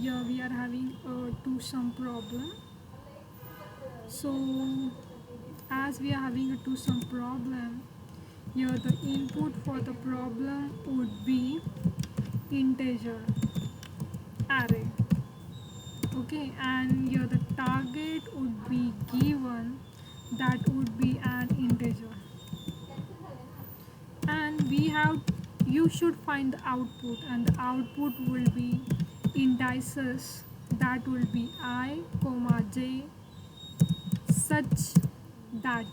here we are having a two sum problem. So as we are having a two sum problem, here the input for the problem would be integer array. Okay, and here the target would be given, that would be an integer, and we have, you should find the output, and the output will be indices, that will be I comma j, such that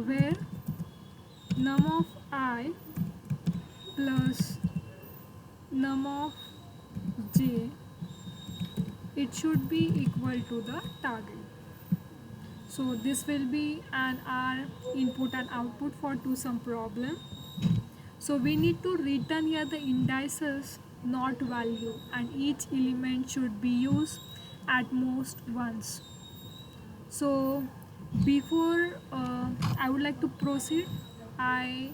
where num of I plus num of j, it should be equal to the target. So this will be an our input and output for two sum problem. So we need to return here the indices, not value, and each element should be used at most once. So before I would like to proceed, I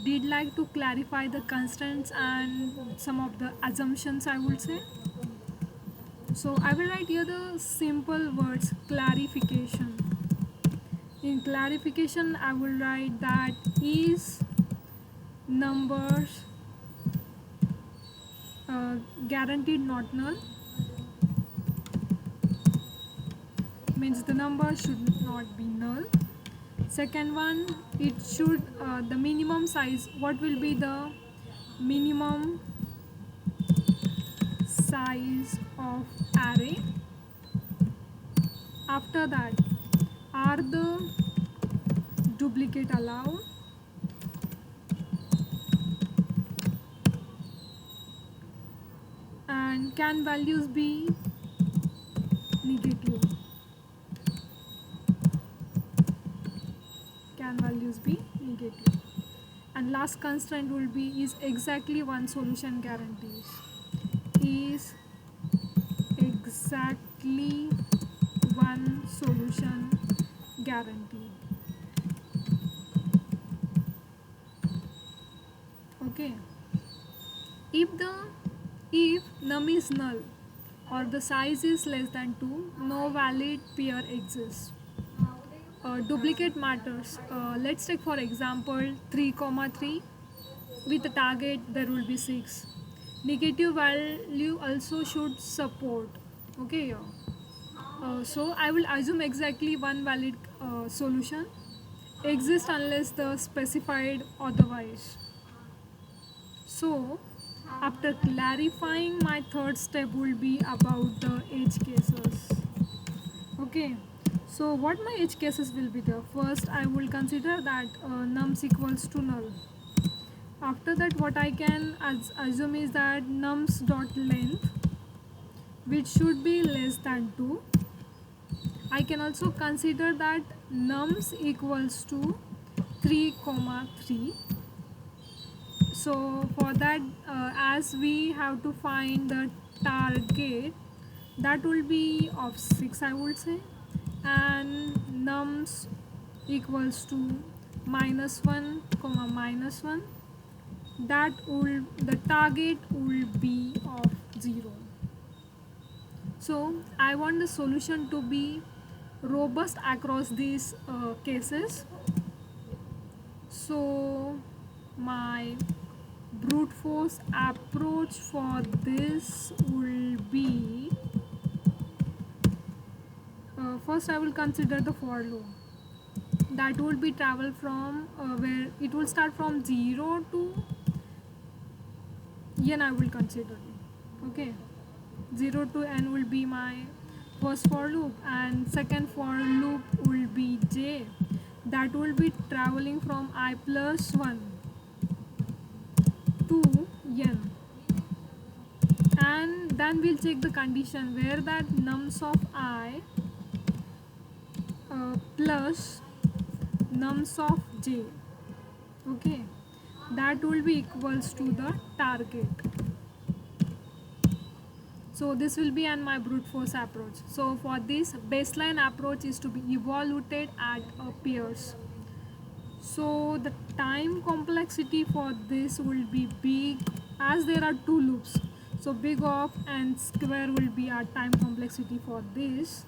did like to clarify the constraints and some of the assumptions, I would say. So I will write here the simple words clarification. In clarification I will write that is numbers guaranteed not null, means the number should not be null. Second one, it should the minimum size, what will be the minimum size of array. After that, are the duplicate allowed, and can values be negative, can values be negative. And last constraint will be is exactly one solution guarantees, is exactly one solution guarantee. Okay, if num is null or the size is less than 2, no valid pair exists. Duplicate matters. Let's take for example 3 comma 3, with the target there will be 6. Negative value also should support. Okay, so I will assume exactly one valid solution exists unless the specified otherwise. So after clarifying, my third step will be about the edge cases. Okay, so what my edge cases will be there? First I will consider that nums equals to null. After that, what I can assume is that nums dot length, which should be less than 2. I can also consider that nums equals to 3 comma 3. So for that, as we have to find the target, that will be of 6, I would say, and nums equals to -1 comma -1, that will, the target will be of 0. So I want the solution to be robust across these cases. So my brute force approach for this will be, first I will consider the for loop, that will be travel from where it will start from 0 to n, I will consider it. Okay, 0 to n will be my first for loop, and second for loop will be j, that will be traveling from I plus 1 to n, and then we'll check the condition where that nums of I plus nums of j, okay, that will be equals to the target. So this will be on my brute force approach. So for this, baseline approach is to be evaluated at pairs. So the time complexity for this will be big as there are two loops, so big of and square will be our time complexity for this.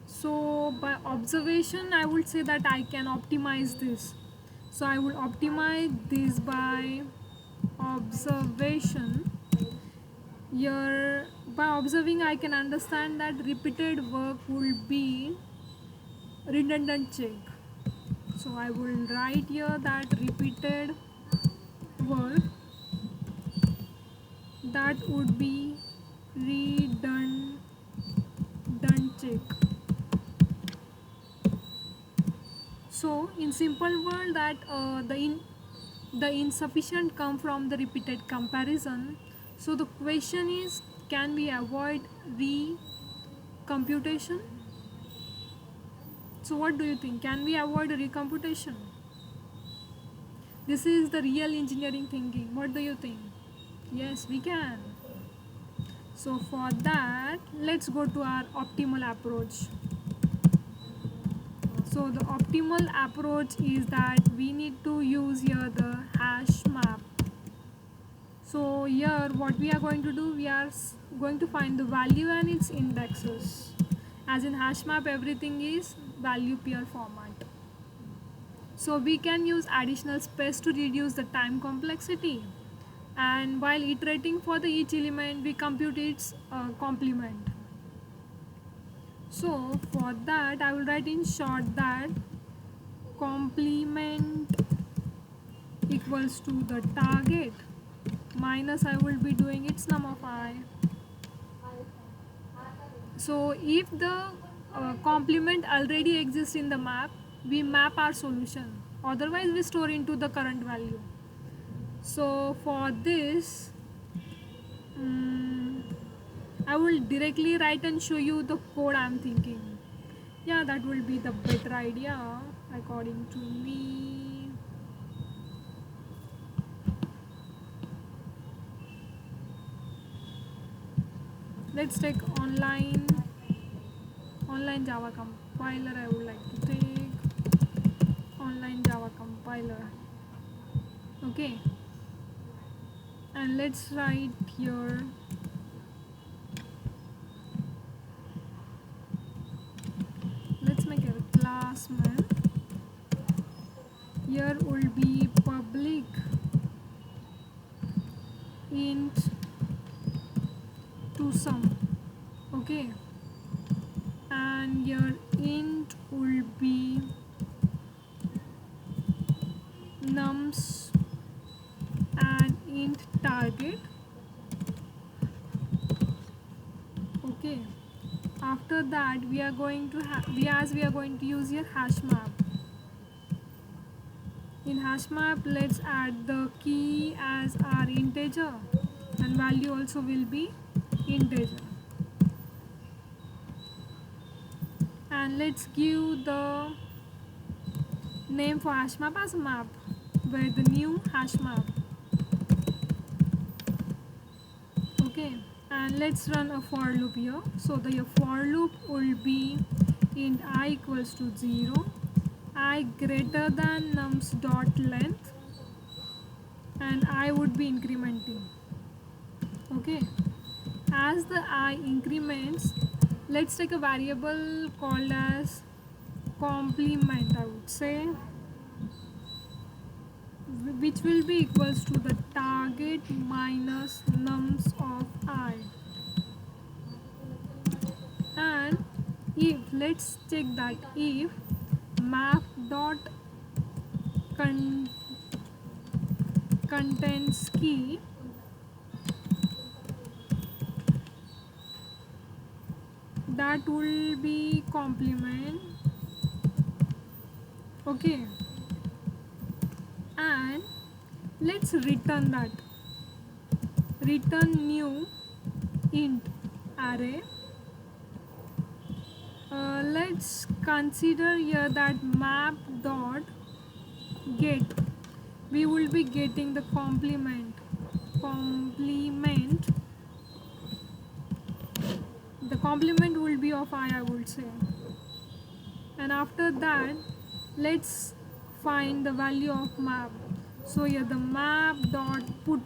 So by observation I would say that I can optimize this. So I will optimize this by observation. Here by observing I can understand that repeated work will be redundant check. So I will write here that repeated work that would be redundant check. So in simple word that the insufficient come from the repeated comparison. So the question is, can we avoid recomputation? So what do you think? Can we avoid recomputation? This is the real engineering thinking. What do you think? Yes, we can. So for that, let's go to our optimal approach. So the optimal approach is that we need to use here the hash map. So here what we are going to do, we are going to find the value and its indexes. As in hash map, everything is value pair format. So we can use additional space to reduce the time complexity, and while iterating for the each element we compute its complement. So for that I will write in short that complement equals to the target minus I will be doing its num of I. So if the complement already exists in the map, we map our solution, otherwise we store into the current value. So for this I will directly write and show you the code I am thinking. Yeah, that will be the better idea according to me. Let's take online Java compiler. I would like to take online Java compiler. Okay, and let's write here let's make a class man. Here will be public int to sum. Okay, and your int will be nums and int target. Okay, after that we are going to use here hash map. In hash map let's add the key as our integer and value also will be integer, and let's give the name for hash map as map where the new hash map. Okay, and let's run a for loop here. So the for loop will be int I equals to 0, I greater than nums dot length, and I would be incrementing. Okay, as the I increments, let's take a variable called as complement, I would say, which will be equals to the target minus nums of I. And if let's check that if map dot contains key, that will be complement. Okay, and let's return that, return new int array. Let's consider here that map dot get, we will be getting the complement. The complement will be of I would say, and after that let's find the value of map. So here the map dot put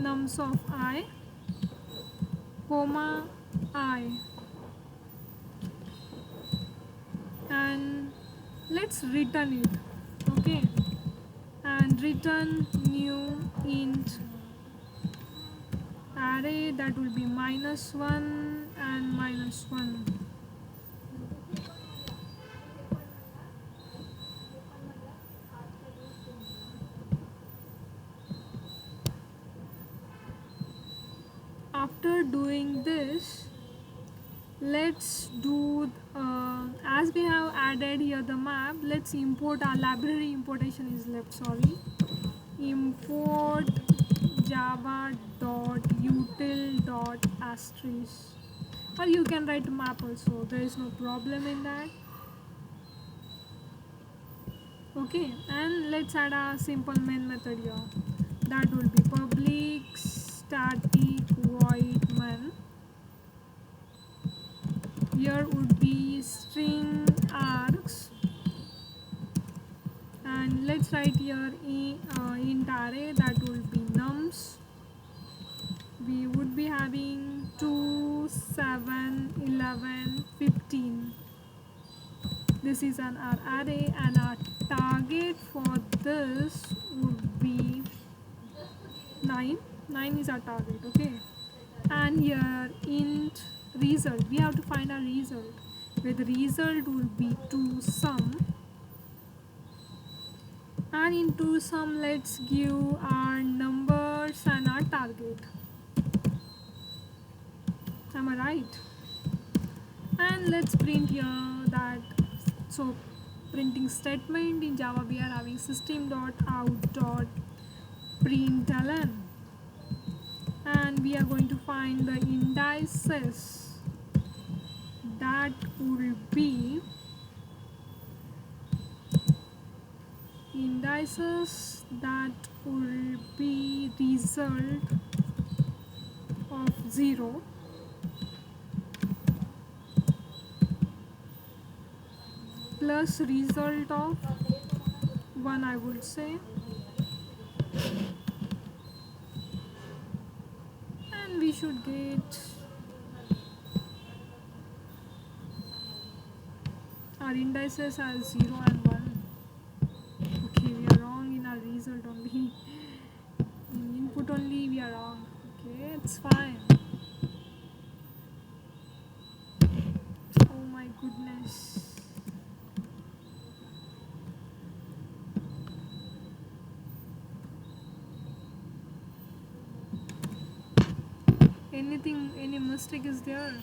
nums of I comma I, and let's return it. Okay, and return new int array, that will be -1 and -1. After doing this, let's do as we have added here the map, let's import our library. Importation is left, sorry. Import java.util.asterisk, or you can write map also, there is no problem in that. Okay, and let's add a simple main method here, that will be public static void main. Here would be string args, and let's write here int array, that will be nums. We would be having 2, 7, 11, 15. This is an our array, and our target for this would be 9. 9 is our target. Okay, and here int result, we have to find our result, where the result will be to sum, and into sum let's give our numbers and our target. Am I right? And let's print here that, so printing statement in Java we are having system.out.println, and we are going to find the indices, that will be result of 0 plus result of 1, I would say, and we should get our indices as 0 and 1. Okay, we are wrong in our result only. In input only we are wrong. Okay, it's fine. Oh my goodness. Any mistake is there?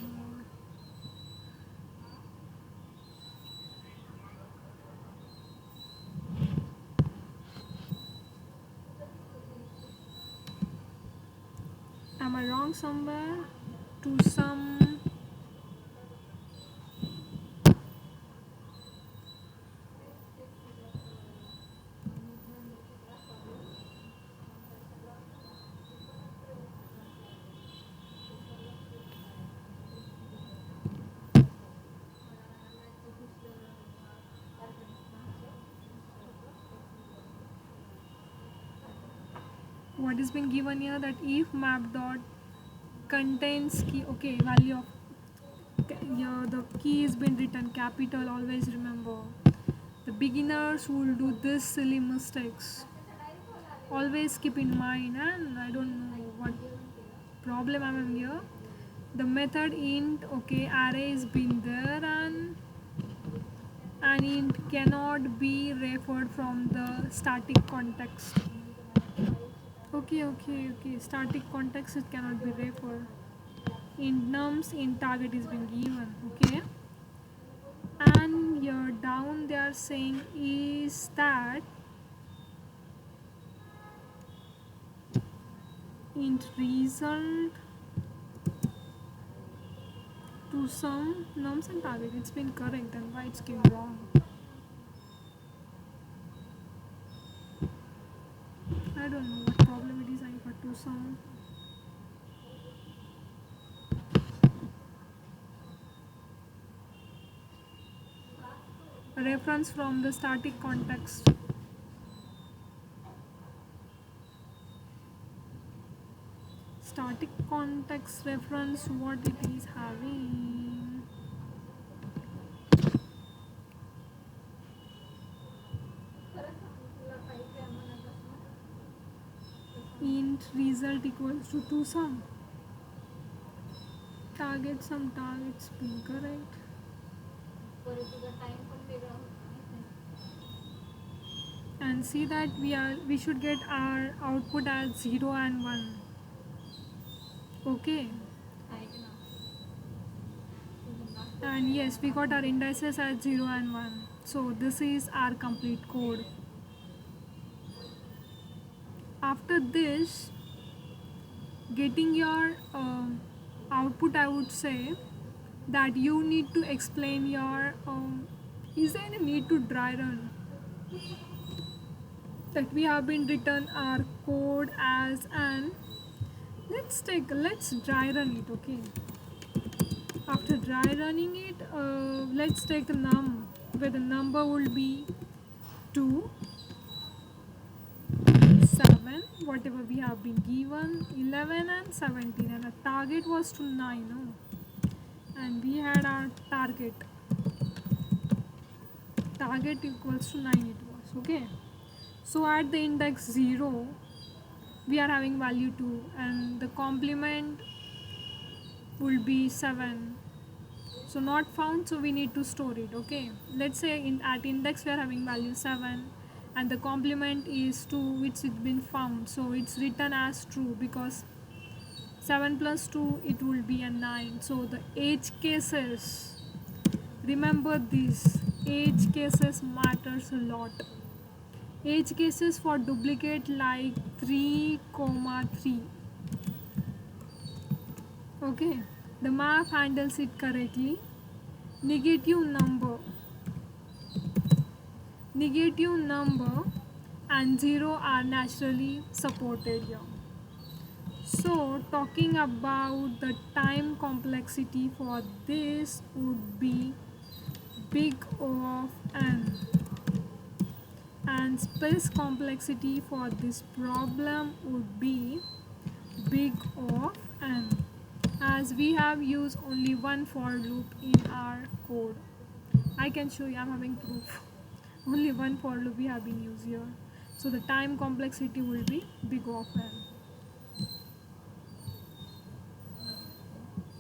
Am I wrong somewhere? To some. What is being given here, that if map dot contains key, okay, value of here the key is been written capital, always remember. The beginners will do this silly mistakes, always keep in mind. And I don't know what problem I'm having here. The method int, okay, array is been there, and int cannot be referred from the static context. Okay, static context, it cannot be referred. Int nums, int target is being given. Okay, and here down they are saying is that int result to some nums and target, it's been correct, and why it's came wrong? I don't know what problem it is. I got to some. A reference from the static context. Static context reference, what it is having. Int result equals to sum. Target sum, targets being correct. And see that we should get our output as 0 and 1. Okay. And yes, we got our indices as 0 and 1. So this is our complete code. After this, getting your output, I would say that you need to explain your is there any need to dry run, that we have been written our code as an, let's dry run it. Okay, after dry running it, let's take a num where the number will be 2, 7, whatever we have been given, 11 and 17, and our target was to 9, no? And we had our target equals to 9 it was. Okay, so at the index 0 we are having value 2 and the complement will be 7, so not found, so we need to store it. Okay, let's say at index we are having value 7 and the complement is 2 which has been found, so it's written as true because 7 plus 2 it will be a 9. So the edge cases, remember this, edge cases matters a lot. Edge cases for duplicate like 3, 3. Okay, the map handles it correctly. Negative number and 0 are naturally supported here. So talking about the time complexity for this would be big O of n, and space complexity for this problem would be big O of n, as we have used only one for loop in our code. I can show you, I'm having proof. Only one for loop we have been used here. So the time complexity will be big O of n.